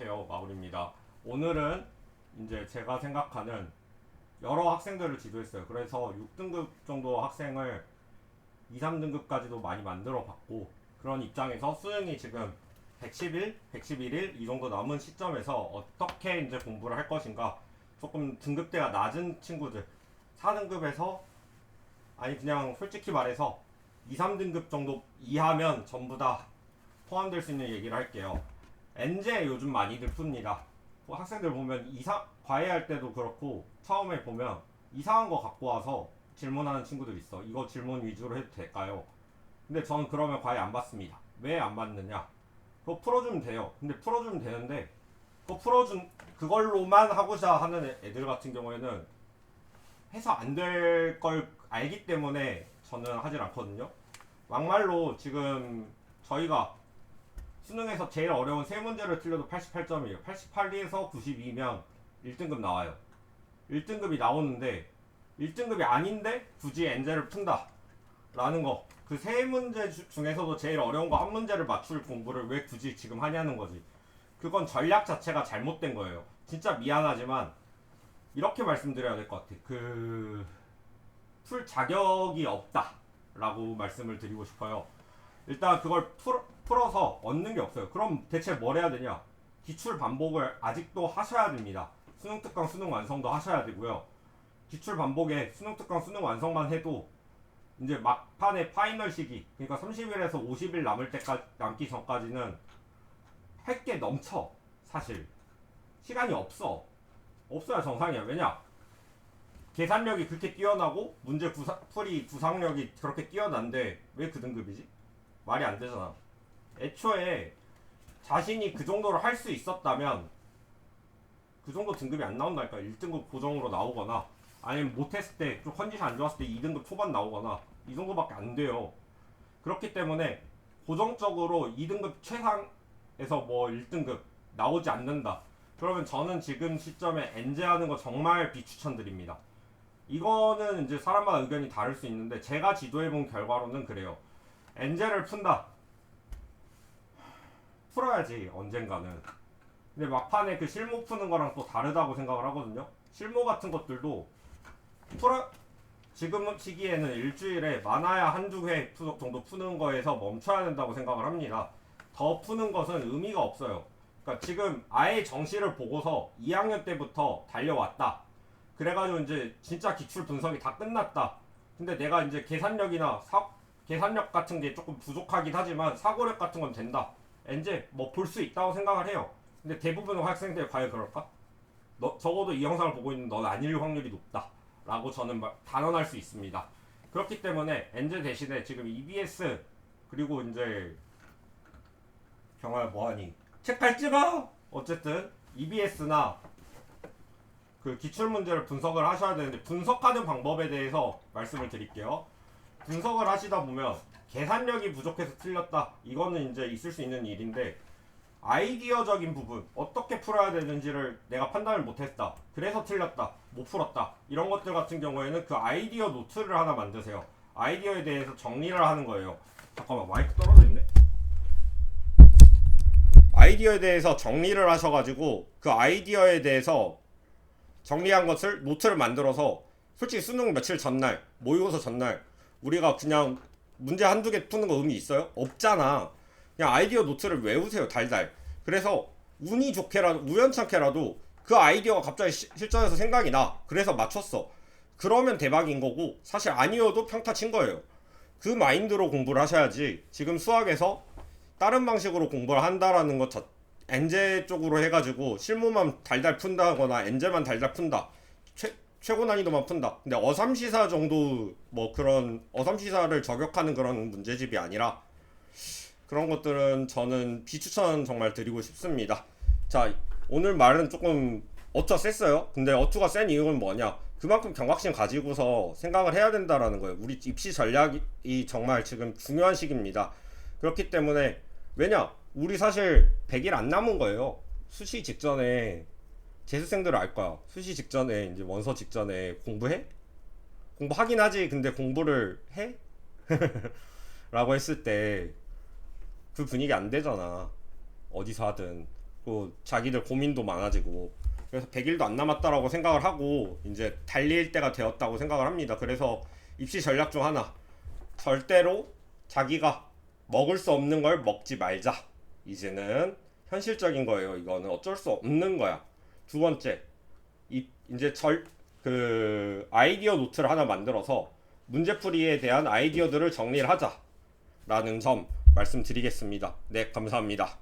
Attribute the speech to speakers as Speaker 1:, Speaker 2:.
Speaker 1: 안녕하세요. 마블입니다. 오늘은 이제 제가 생각하는 여러 학생들을 지도했어요. 그래서 6등급 정도 학생을 2, 3등급까지도 많이 만들어 봤고, 그런 입장에서 수능이 지금 110일, 111일 이 정도 남은 시점에서 어떻게 이제 공부를 할 것인가, 조금 등급대가 낮은 친구들, 4등급에서 아니 그냥 솔직히 말해서 2, 3등급 정도 이하면 전부 다 포함될 수 있는 얘기를 할게요. 엔제 요즘 많이들 풉니다. 학생들 보면 과외할 때도 그렇고 처음에 보면 이상한 거 갖고 와서 질문하는 친구들 있어. 이거 질문 위주로 해도 될까요? 근데 저는 그러면 과외 안 받습니다. 왜 안 받느냐? 그거 풀어주면 돼요. 근데 풀어주면 되는데 그걸로만 하고자 하는 애들 같은 경우에는 해서 안 될 걸 알기 때문에 저는 하질 않거든요. 막말로 지금 저희가 수능에서 제일 어려운 세 문제를 틀려도 88점이에요. 88에서 92면 1등급 나와요. 1등급이 나오는데 1등급이 아닌데 굳이 엔제를 푼다 라는 거. 그 세 문제 중에서도 제일 어려운 거 한 문제를 맞출 공부를 왜 굳이 지금 하냐는 거지. 그건 전략 자체가 잘못된 거예요. 진짜 미안하지만 이렇게 말씀드려야 될 것 같아. 풀 자격이 없다 라고 말씀을 드리고 싶어요. 일단 그걸 풀어서 얻는 게 없어요. 그럼 대체 뭘 해야 되냐? 기출 반복을 아직도 하셔야 됩니다. 수능 특강 수능 완성도 하셔야 되고요. 기출 반복에 수능 특강 수능 완성만 해도 이제 막판에 파이널 시기, 그러니까 30일에서 50일 남기 전까지는 할 게 넘쳐. 사실 시간이 없어야 정상이야. 왜냐? 계산력이 그렇게 뛰어나고 풀이 구상력이 그렇게 뛰어난데 왜 그 등급이지? 말이 안 되잖아. 애초에 자신이 그 정도로 할 수 있었다면 그 정도 등급이 안 나온다니까. 1등급 고정으로 나오거나 아니면 못했을 때 좀 컨디션 안 좋았을 때 2등급 초반 나오거나 이 정도밖에 안 돼요. 그렇기 때문에 고정적으로 2등급 최상에서 뭐 1등급 나오지 않는다. 그러면 저는 지금 시점에 엔제하는 거 정말 비추천드립니다. 이거는 이제 사람마다 의견이 다를 수 있는데 제가 지도해본 결과로는 그래요. 엔제를 푼다. 풀어야지 언젠가는. 근데 막판에 그 실무 푸는 거랑 또 다르다고 생각을 하거든요. 실무 같은 것들도 지금 시기에는 일주일에 많아야 한두 회 정도 푸는 거에서 멈춰야 된다고 생각을 합니다. 더 푸는 것은 의미가 없어요. 그러니까 지금 아예 정시를 보고서 2학년 때부터 달려왔다. 그래가지고 이제 진짜 기출 분석이 다 끝났다. 근데 내가 이제 계산력 같은 게 조금 부족하긴 하지만 사고력 같은 건 된다. 이제 뭐 볼 수 있다고 생각을 해요. 근데 대부분의 학생들이 과연 그럴까? 적어도 이 영상을 보고 있는 넌 아닐 확률이 높다 라고 저는 단언할 수 있습니다. 그렇기 때문에 엔제 대신에 지금 EBS 그리고 이제 경화야 뭐하니? 책 밟지 마! 어쨌든 EBS나 그 기출문제를 분석을 하셔야 되는데, 분석하는 방법에 대해서 말씀을 드릴게요. 분석을 하시다 보면 계산력이 부족해서 틀렸다, 이거는 이제 있을 수 있는 일인데, 아이디어적인 부분 어떻게 풀어야 되는지를 내가 판단을 못했다, 그래서 틀렸다, 못 풀었다, 이런 것들 같은 경우에는 그 아이디어 노트를 하나 만드세요. 아이디어에 대해서 정리를 하는 거예요. 잠깐만, 마이크 떨어져 있네. 아이디어에 대해서 정리를 하셔가지고 그 아이디어에 대해서 정리한 것을 노트를 만들어서, 솔직히 수능 며칠 전날, 모의고사 전날 우리가 그냥 문제 한두 개 푸는 거 의미 있어요? 없잖아. 그냥 아이디어 노트를 외우세요, 달달. 그래서 운이 좋게라도 우연찮게라도 그 아이디어가 갑자기 실전에서 생각이 나. 그래서 맞췄어. 그러면 대박인 거고, 사실 아니어도 평타 친 거예요. 그 마인드로 공부를 하셔야지, 지금 수학에서 다른 방식으로 공부를 한다라는 것 엔제 쪽으로 해가지고 실무만 달달 푼다거나 엔제만 달달 푼다, 최고 난이도만 푼다. 근데 어삼시사 정도, 뭐 그런 어삼시사를 저격하는 그런 문제집이 아니라, 그런 것들은 저는 비추천 정말 드리고 싶습니다. 자, 오늘 말은 조금 어투가 셌어요. 근데 어투가 센 이유는 뭐냐? 그만큼 경각심 가지고서 생각을 해야 된다라는 거예요. 우리 입시 전략이 정말 지금 중요한 시기입니다. 그렇기 때문에, 왜냐? 우리 사실 100일 안 남은 거예요. 수시 직전에 재수생들은 알 거야. 수시 직전에, 이제 원서 직전에 공부해? 공부하긴 하지. 근데 공부를 해? 라고 했을 때 그 분위기 안 되잖아. 어디서 하든. 자기들 고민도 많아지고, 그래서 100일도 안 남았다라고 생각을 하고 이제 달릴 때가 되었다고 생각을 합니다. 그래서 입시 전략 중 하나, 절대로 자기가 먹을 수 없는 걸 먹지 말자. 이제는 현실적인 거예요. 이거는 어쩔 수 없는 거야. 두 번째, 이제 아이디어 노트를 하나 만들어서 문제풀이에 대한 아이디어들을 정리를 하자라는 점 말씀드리겠습니다. 네, 감사합니다.